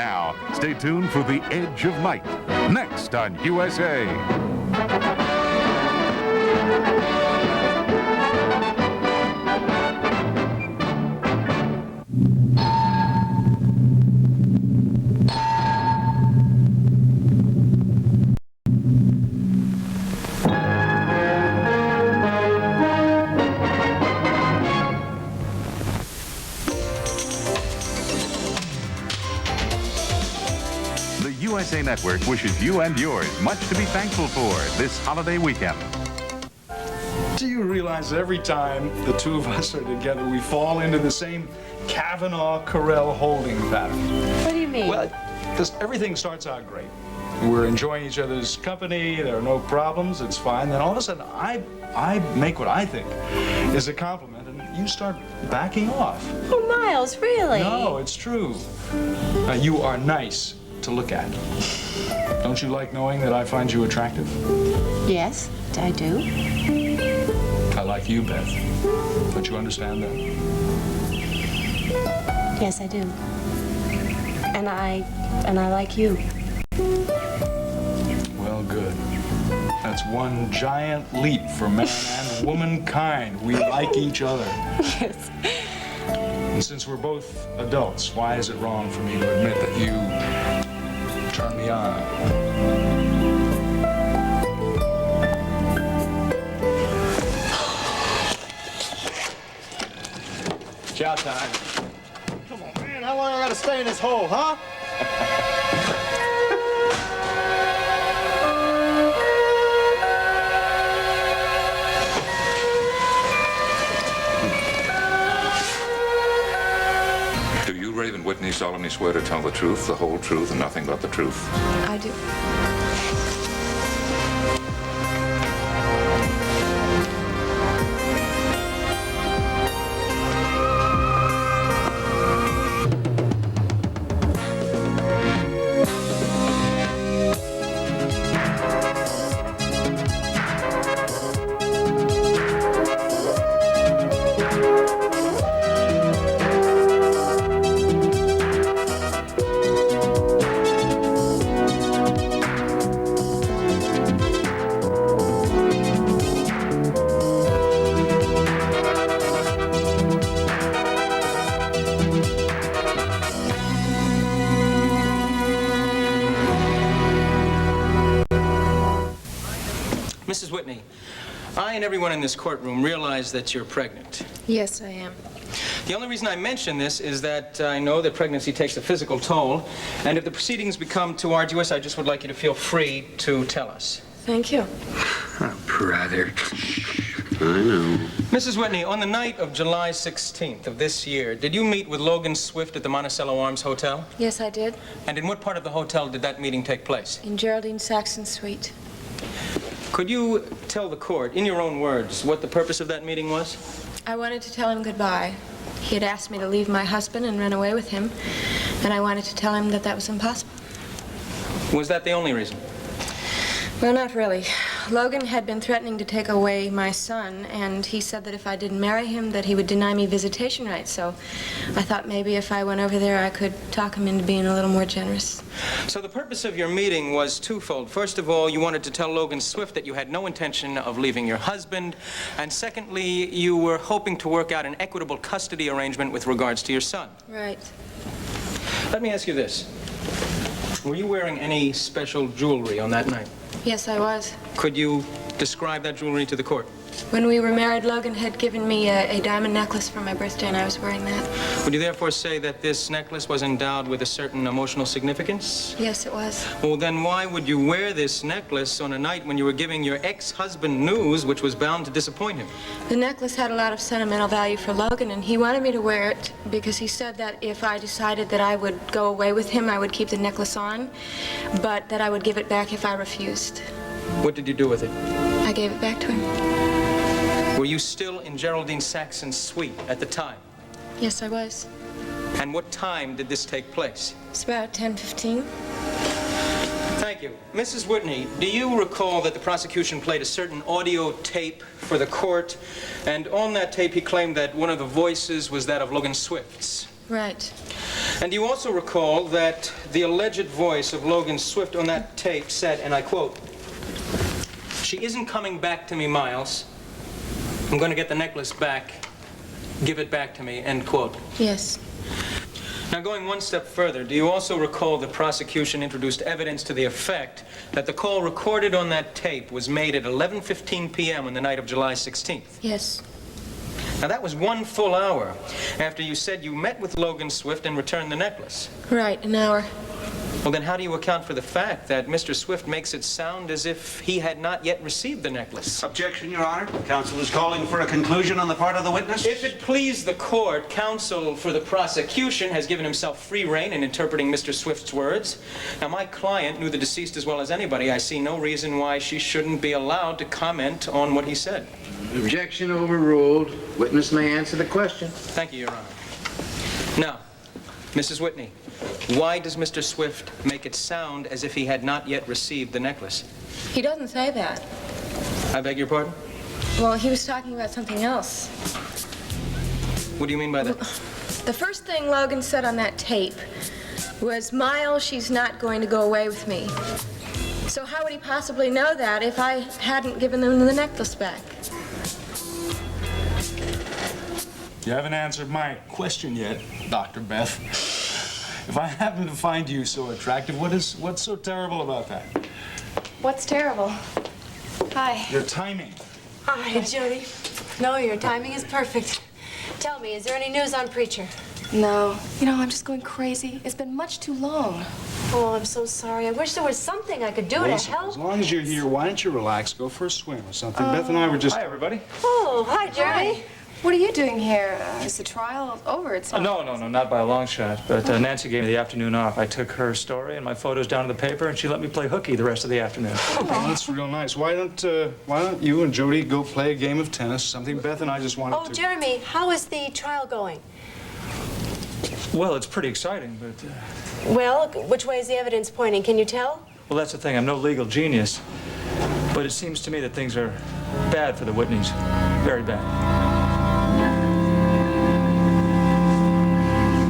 Now, stay tuned for The Edge of Night, next on USA. USA Network wishes you and yours much to be thankful for this holiday weekend. Do you realize every time the two of us are together, we fall into the same Kavanaugh-Carell holding pattern? What do you mean? Well, just everything starts out great. We're enjoying each other's company, there are no problems, it's fine. Then all of a sudden, I make what I think is a compliment, and you start backing off. Oh, Miles, really? No, it's true. You are nice to look at. Don't you like knowing that I find you attractive? Yes, I do. I like you, Beth. Don't you understand that? Yes, I do. And I like you. Well, good. That's one giant leap for man and womankind. We like each other. Yes. And since we're both adults, why is it wrong for me to admit that you turn me on? Chow time. Come on, man. How long I gotta stay in this hole, huh? Do you, Raven Whitney, solemnly swear to tell the truth, the whole truth, and nothing but the truth? I do. Mrs. Whitney, I and everyone in this courtroom realize that you're pregnant. Yes, I am. The only reason I mention this is that I know that pregnancy takes a physical toll, and if the proceedings become too arduous, I just would like you to feel free to tell us. Thank you. Brother. I know. Mrs. Whitney, on the night of July 16th of this year, did you meet with Logan Swift at the Monticello Arms Hotel? Yes, I did. And in what part of the hotel did that meeting take place? In Geraldine Saxon's suite. Could you tell the court, in your own words, what the purpose of that meeting was? I wanted to tell him goodbye. He had asked me to leave my husband and run away with him, and I wanted to tell him that that was impossible. Was that the only reason? Well, not really. Logan had been threatening to take away my son, and he said that if I didn't marry him, that he would deny me visitation rights. So I thought maybe if I went over there, I could talk him into being a little more generous. So the purpose of your meeting was twofold. First of all, you wanted to tell Logan Swift that you had no intention of leaving your husband. And secondly, you were hoping to work out an equitable custody arrangement with regards to your son. Right. Let me ask you this. Were you wearing any special jewelry on that night? Yes, I was. Could you describe that jewelry to the court? When we were married, Logan had given me a diamond necklace for my birthday, and I was wearing that. Would you therefore say that this necklace was endowed with a certain emotional significance? Yes, it was. Well, then why would you wear this necklace on a night when you were giving your ex-husband news which was bound to disappoint him? The necklace had a lot of sentimental value for Logan, and he wanted me to wear it because he said that if I decided that I would go away with him, I would keep the necklace on, but that I would give it back if I refused. What did you do with it? I gave it back to him. Were you still in Geraldine Saxon's suite at the time? Yes, I was. And what time did this take place? It's about 10:15. Thank you. Mrs. Whitney, do you recall that the prosecution played a certain audio tape for the court, and on that tape he claimed that one of the voices was that of Logan Swift's? Right. And you also recall that the alleged voice of Logan Swift on that tape said, and I quote, "She isn't coming back to me, Miles. I'm going to get the necklace back. Give it back to me," end quote. Yes. Now, going one step further, do you also recall the prosecution introduced evidence to the effect that the call recorded on that tape was made at 11:15 p.m. on the night of July 16th? Yes. Now, that was 1 full hour after you said you met with Logan Swift and returned the necklace. Right, an hour. Well, then how do you account for the fact that Mr. Swift makes it sound as if he had not yet received the necklace? Objection, Your Honor. Counsel is calling for a conclusion on the part of the witness. If it please the court, counsel for the prosecution has given himself free rein in interpreting Mr. Swift's words. Now, my client knew the deceased as well as anybody. I see no reason why she shouldn't be allowed to comment on what he said. Objection overruled. Witness may answer the question. Thank you, Your Honor. Now, Mrs. Whitney, why does Mr. Swift make it sound as if he had not yet received the necklace? He doesn't say that. I beg your pardon? Well, he was talking about something else. What do you mean by that? The first thing Logan said on that tape was, "Miles, she's not going to go away with me." So how would he possibly know that if I hadn't given them the necklace back? You haven't answered my question yet, Dr. Beth. If I happen to find you so attractive, what's so terrible about that? What's terrible? Hi. Your timing. Hi, Jody. No, your timing is perfect. Tell me, is there any news on Preacher? No. You know, I'm just going crazy. It's been much too long. Oh, I'm so sorry. I wish there was something I could do to Listen, help. as long as you're here, why don't you relax, go for a swim or something? Beth and I were just... Hi, everybody. Oh, hi, Jeremy. What are you doing here? Is the trial over? It's No, not by a long shot. But Nancy gave me the afternoon off. I took her story and my photos down to the paper, and she let me play hooky the rest of the afternoon. Oh, that's real nice. Why don't you and Jody go play a game of tennis? Something Beth and I just wanted Oh, to... Jeremy, how is the trial going? Well, it's pretty exciting, but... Well, which way is the evidence pointing? Can you tell? Well, that's the thing. I'm no legal genius. But it seems to me that things are bad for the Whitneys. Very bad.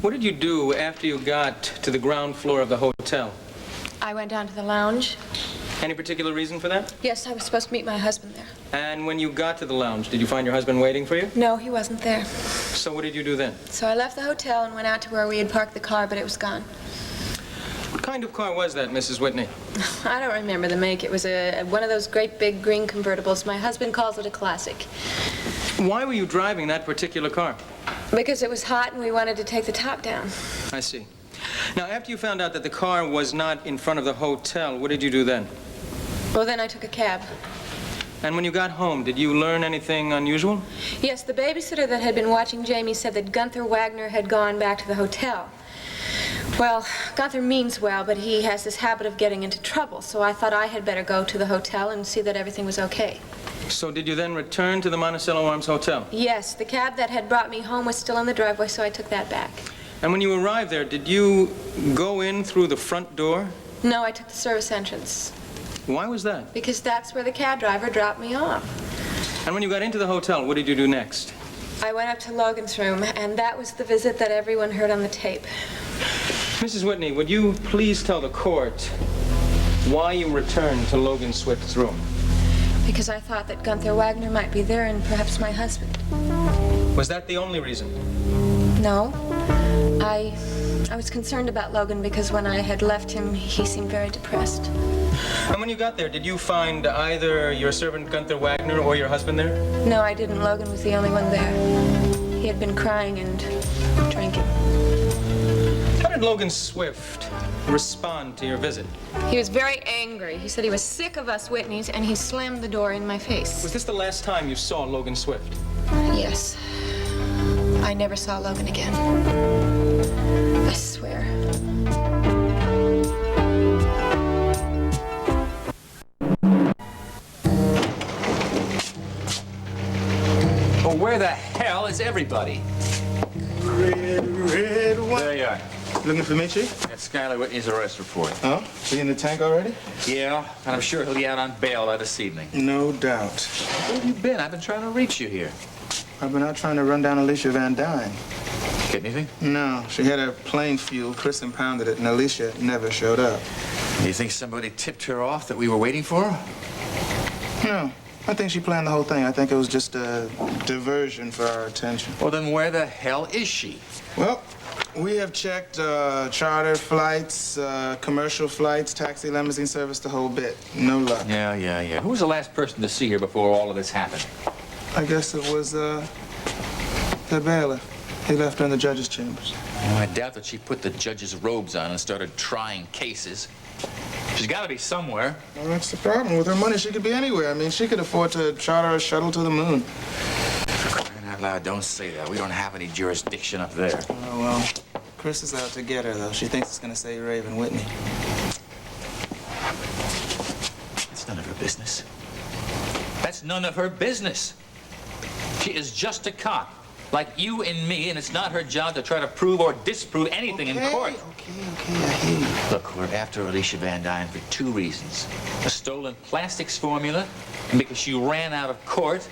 What did you do after you got to the ground floor of the hotel? I went down to the lounge. Any particular reason for that? Yes, I was supposed to meet my husband there. And when you got to the lounge, did you find your husband waiting for you? No, he wasn't there. So what did you do then? So I left the hotel and went out to where we had parked the car, but it was gone. What kind of car was that, Mrs. Whitney? I don't remember the make. It was one of those great big green convertibles. My husband calls it a classic. Why were you driving that particular car? Because it was hot and we wanted to take the top down. I see. Now, after you found out that the car was not in front of the hotel, what did you do then? Well, then I took a cab. And when you got home, did you learn anything unusual? Yes, the babysitter that had been watching Jamie said that Gunther Wagner had gone back to the hotel. Well, Gunther means well, but he has this habit of getting into trouble, so I thought I had better go to the hotel and see that everything was okay. So did you then return to the Monticello Arms Hotel? Yes, the cab that had brought me home was still in the driveway, so I took that back. And when you arrived there, did you go in through the front door? No, I took the service entrance. Why was that? Because that's where the cab driver dropped me off. And when you got into the hotel, what did you do next? I went up to Logan's room, and that was the visit that everyone heard on the tape. Mrs. Whitney, would you please tell the court why you returned to Logan Swift's room? Because I thought that Gunther Wagner might be there and perhaps my husband. Was that the only reason? No. I was concerned about Logan because when I had left him, he seemed very depressed. And when you got there, did you find either your servant Gunther Wagner or your husband there? No, I didn't. Logan was the only one there. He had been crying and drinking. How did Logan Swift respond to your visit? He was very angry. He said he was sick of us Whitneys, and he slammed the door in my face. Was this the last time you saw Logan Swift? Yes. I never saw Logan again. I swear. Well, where the hell is everybody? Red wine. There you are. Looking for me, Chief? That's Skylar Whitney's arrest report. Oh, he in the tank already? Yeah, and I'm sure he'll be out on bail by this evening. No doubt. Where have you been? I've been trying to reach you here. I've been out trying to run down Alicia Van Dyne. Get anything? No, she had her plane fuel. Chris impounded it, and Alicia never showed up. Do you think somebody tipped her off that we were waiting for her? No, I think she planned the whole thing. I think it was just a diversion for our attention. Well, then where the hell is she? Well, we have checked charter flights, commercial flights, taxi, limousine service, the whole bit. No luck. Yeah. Who was the last person to see her before all of this happened? I guess it was the bailiff. He left her in the judge's chambers. Well, I doubt that she put the judge's robes on and started trying cases. She's got to be somewhere. Well, that's the problem. With her money, she could be anywhere. I mean, she could afford to charter a shuttle to the moon. For crying out loud, don't say that. We don't have any jurisdiction up there. Oh, well, Chris is out to get her, though. She thinks it's going to save Raven Whitney. That's none of her business. That's none of her business. She is just a cop, like you and me, and it's not her job to try to prove or disprove anything in court. Okay, I hear you. Look, we're after Alicia Van Dyne for two reasons. A stolen plastics formula, and because she ran out of court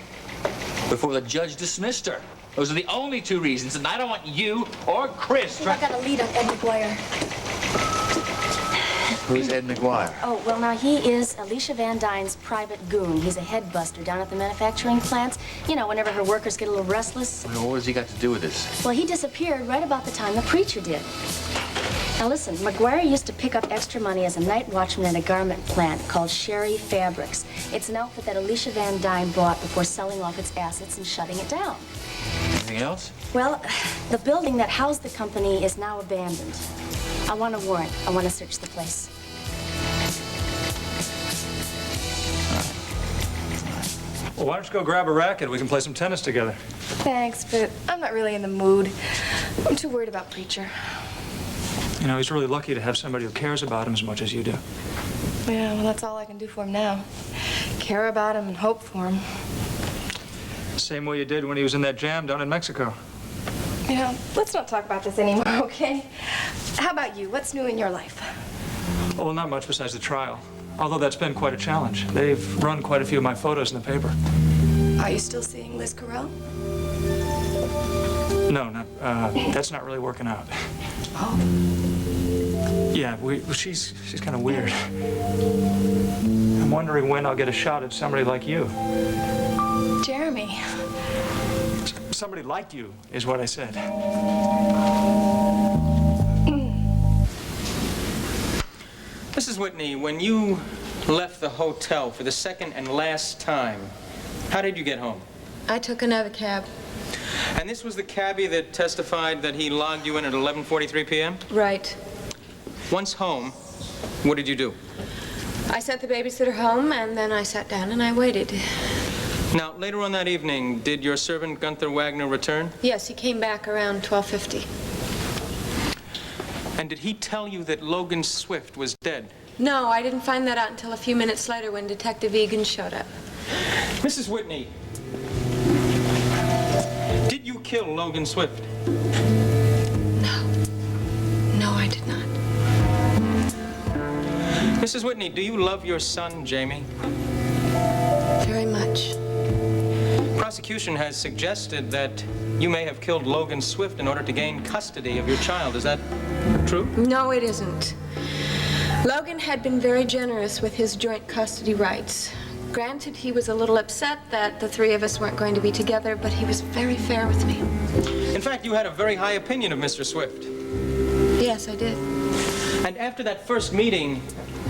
before the judge dismissed her. Those are the only two reasons, and I don't want you or Chris I got a lead on Ed McGuire. Who's Ed McGuire? Oh, well, now, he is Alicia Van Dyne's private goon. He's a head buster down at the manufacturing plants. You know, whenever her workers get a little restless. Well, what has he got to do with this? Well, he disappeared right about the time the preacher did. Now, listen, McGuire used to pick up extra money as a night watchman at a garment plant called Sherry Fabrics. It's an outfit that Alicia Van Dyne bought before selling off its assets and shutting it down. Anything else? Well, the building that housed the company is now abandoned. I want a warrant. I want to search the place. Well, why don't you go grab a racket? We can play some tennis together. Thanks, but I'm not really in the mood. I'm too worried about Preacher. You know, he's really lucky to have somebody who cares about him as much as you do. Yeah, well, that's all I can do for him now. Care about him and hope for him. Same way you did when he was in that jam down in Mexico. You know, let's not talk about this anymore, okay? How about you? What's new in your life? Well, not much besides the trial. Although that's been quite a challenge. They've run quite a few of my photos in the paper. Are you still seeing Liz Carell? No, that's not really working out. Oh. Yeah, she's kind of weird. I'm wondering when I'll get a shot at somebody like you. Jeremy. Somebody like you is what I said. Mrs. Whitney, when you left the hotel for the second and last time, how did you get home? I took another cab. And this was the cabbie that testified that he logged you in at 11:43 p.m.? Right. Once home, what did you do? I sent the babysitter home, and then I sat down and I waited. Now, later on that evening, did your servant Gunther Wagner return? Yes, he came back around 12:50. And did he tell you that Logan Swift was dead? No, I didn't find that out until a few minutes later when Detective Egan showed up. Mrs. Whitney, did you kill Logan Swift? No, I did not. Mrs. Whitney, do you love your son, Jamie? Very much. Prosecution has suggested that you may have killed Logan Swift in order to gain custody of your child. Is that true? No, it isn't. Logan had been very generous with his joint custody rights. Granted, he was a little upset that the three of us weren't going to be together, but he was very fair with me. In fact, you had a very high opinion of Mr. Swift. Yes, I did. And after that first meeting,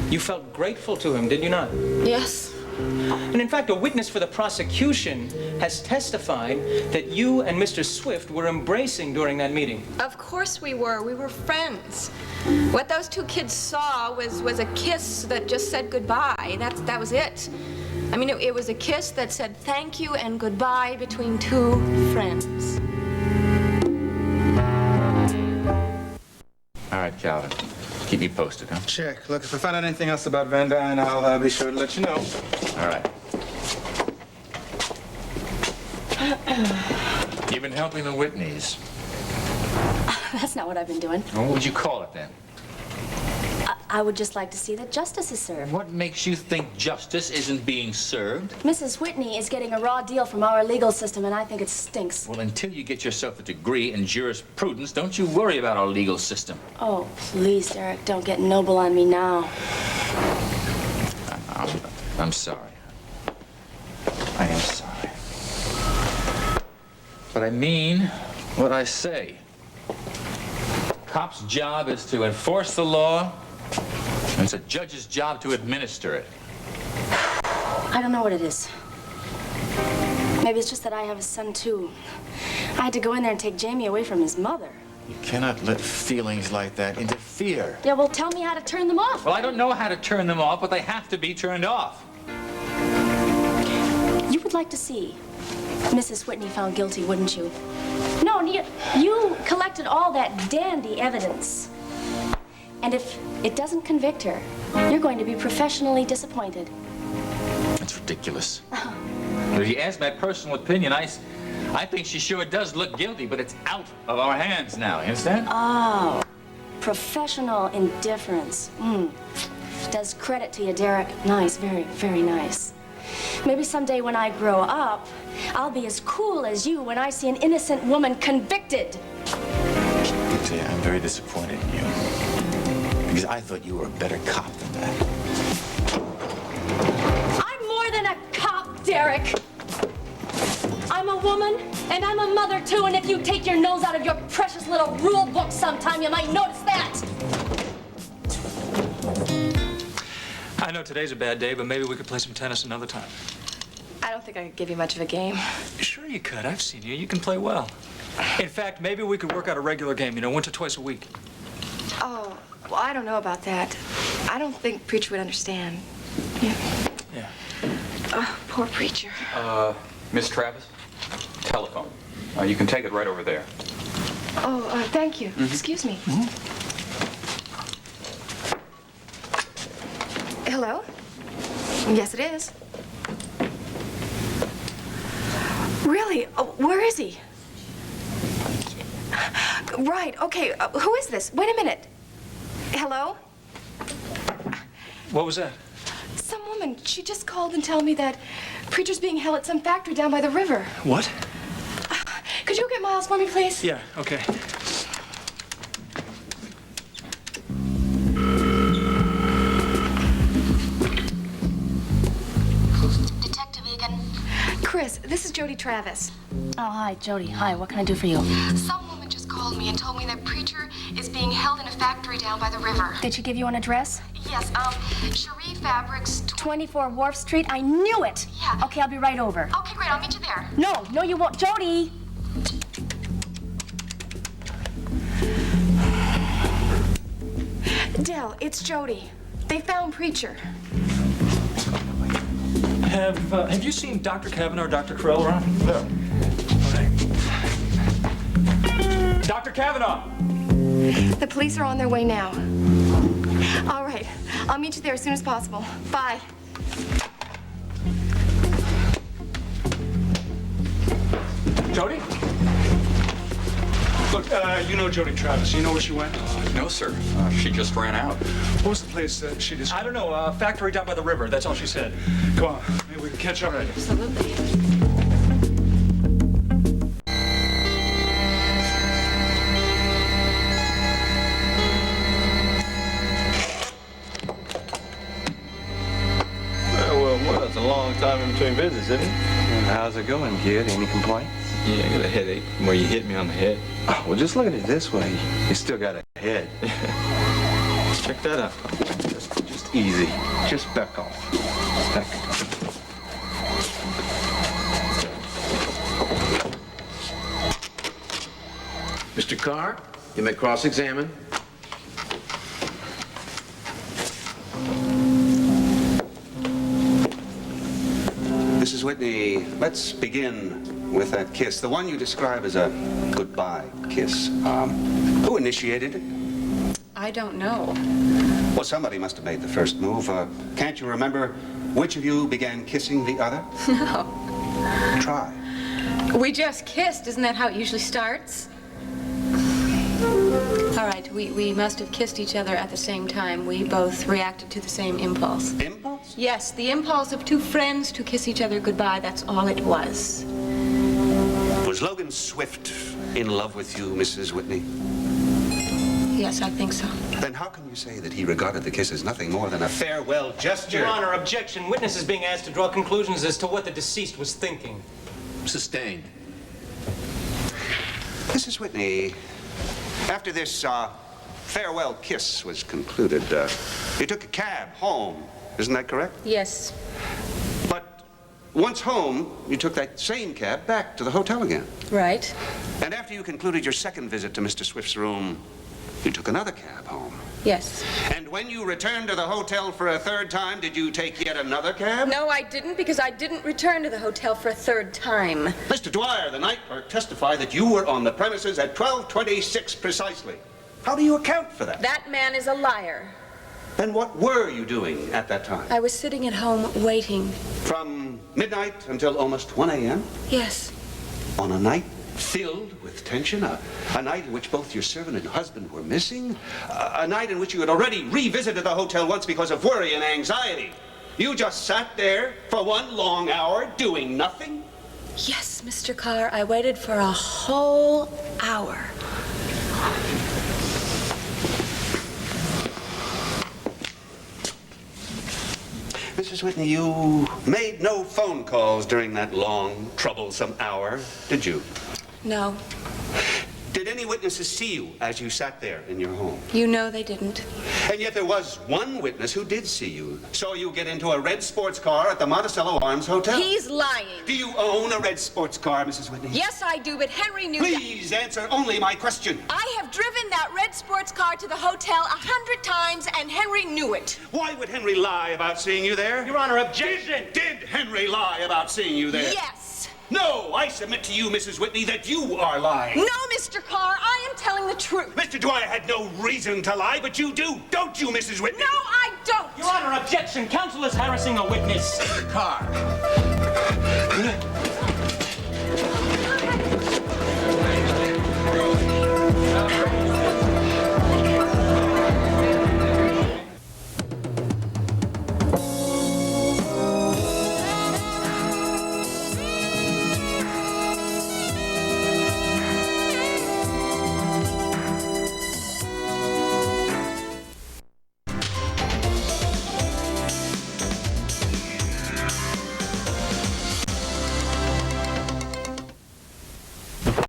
you felt grateful to him, did you not? Yes. And in fact, a witness for the prosecution has testified that you and Mr. Swift were embracing during that meeting. Of course we were. We were friends. What those two kids saw was a kiss that just said goodbye. That was it. I mean, it was a kiss that said thank you and goodbye between two friends. All right, Calvin. Keep me posted, huh? Check. Look, if I find out anything else about Van Dyne, I'll be sure to let you know. All right. You've been helping the Whitneys. That's not what I've been doing. Well, what would you call it then? I would just like to see that justice is served. What makes you think justice isn't being served? Mrs. Whitney is getting a raw deal from our legal system, and I think it stinks. Well, until you get yourself a degree in jurisprudence, don't you worry about our legal system. Oh, please, Derek, don't get noble on me now. I'm sorry. I am sorry. But I mean what I say. Cop's job is to enforce the law, and it's a judge's job to administer it. I don't know what it is. Maybe it's just that I have a son, too. I had to go in there and take Jamie away from his mother. You cannot let feelings like that interfere. Yeah, well, tell me how to turn them off. Well, I don't know how to turn them off, but they have to be turned off. You would like to see Mrs. Whitney found guilty, wouldn't you? No, you collected all that dandy evidence. And if it doesn't convict her, you're going to be professionally disappointed. That's ridiculous. If you ask my personal opinion, I think she sure does look guilty, but it's out of our hands now. You understand? Oh, professional indifference. Does credit to you, Derek. Nice, very, very nice. Maybe someday when I grow up, I'll be as cool as you when I see an innocent woman convicted. I'm very disappointed in you. Because I thought you were a better cop than that. I'm more than a cop, Derek. I'm a woman, and I'm a mother, too, and if you take your nose out of your precious little rule book sometime, you might notice that. I know today's a bad day, but maybe we could play some tennis another time. I don't think I could give you much of a game. Sure you could. I've seen you. You can play well. In fact, maybe we could work out a regular game, once or twice a week. Oh, well, I don't know about that. I don't think Preacher would understand. Yeah. Oh, poor Preacher. Miss Travis, telephone. You can take it right over there. Oh, thank you. Excuse me. Hello? Yes, it is. Really? Oh, where is he? Right, okay. Who is this? Wait a minute. Hello? What was that? Some woman. She just called and told me that Preacher's being held at some factory down by the river. What? Could you get Miles for me, please? Yeah, okay. Detective Egan. Chris, this is Jody Travis. Oh, hi, Jody. Hi, what can I do for you? Some woman just called me and told me that Preacher is being held in a factory down by the river. Did she give you an address? Yes, Cherie Fabrics. 24 Wharf Street? I knew it! Yeah. Okay, I'll be right over. Okay, great. I'll meet you there. No, you won't. Jody! Dell, it's Jody. They found Preacher. Have you seen Dr. Kavanaugh or Dr. Carell around? No. All right. Dr. Kavanaugh! The police are on their way now. All right. I'll meet you there as soon as possible. Bye. Jody? Look, you know Jody Travis. You know where she went? No, sir. She just ran out. What was the place that she just... I don't know. A factory down by the river. That's all she said. Come on. Maybe we can catch up. Right. Absolutely. Well, it's a long time in between visits, isn't it? And how's it going, kid? Any complaints? Yeah, I got a headache from where you hit me on the head. Oh, well, just look at it this way. You still got a head. Check that out. Just easy. Just back off. Back off. Mr. Carr, you may cross-examine. Mrs. Whitney, let's begin with that kiss. The one you describe as a goodbye kiss. Who initiated it? I don't know. Well, somebody must have made the first move. Can't you remember which of you began kissing the other? No. Try. We just kissed. Isn't that how it usually starts? All right, we must have kissed each other at the same time. We both reacted to the same impulse. Impulse? Yes, the impulse of two friends to kiss each other goodbye. That's all it was. Was Logan Swift in love with you, Mrs. Whitney? Yes, I think so. Then how can you say that he regarded the kiss as nothing more than a farewell gesture? Your Honor, objection. Witness is being asked to draw conclusions as to what the deceased was thinking. Sustained. Mrs. Whitney, after this farewell kiss was concluded, you took a cab home. Isn't that correct? Yes. But once home, you took that same cab back to the hotel again. Right. And after you concluded your second visit to Mr. Swift's room, you took another cab home. Yes. And when you returned to the hotel for a third time, did you take yet another cab? No, I didn't, because I didn't return to the hotel for a third time. Mr. Dwyer, the night clerk, testified that you were on the premises at 12:26 precisely. How do you account for that? That man is a liar. Then what were you doing at that time? I was sitting at home waiting. From midnight until almost 1 a.m.? Yes. On a night filled with tension, a night in which both your servant and husband were missing, a night in which you had already revisited the hotel once because of worry and anxiety. You just sat there for 1 long hour doing nothing? Yes, Mr. Carr, I waited for a whole hour. Mrs. Whitney, you made no phone calls during that long, troublesome hour, did you? No. Did any witnesses see you as you sat there in your home? You know they didn't. And yet there was one witness who did see you. Saw you get into a red sports car at the Monticello Arms Hotel. He's lying. Do you own a red sports car, Mrs. Whitney? Yes, I do, but Henry knew that. Please answer only my question. I have driven that red sports car to the hotel 100 times, and Henry knew it. Why would Henry lie about seeing you there? Your Honor, objection. Did Henry lie about seeing you there? Yes. No, I submit to you, Mrs. Whitney, that you are lying. No, Mr. Carr, I am telling the truth. Mr. Dwyer had no reason to lie, but you do, don't you, Mrs. Whitney? No, I don't. Your Honor, objection. Counsel is harassing a witness. Carr.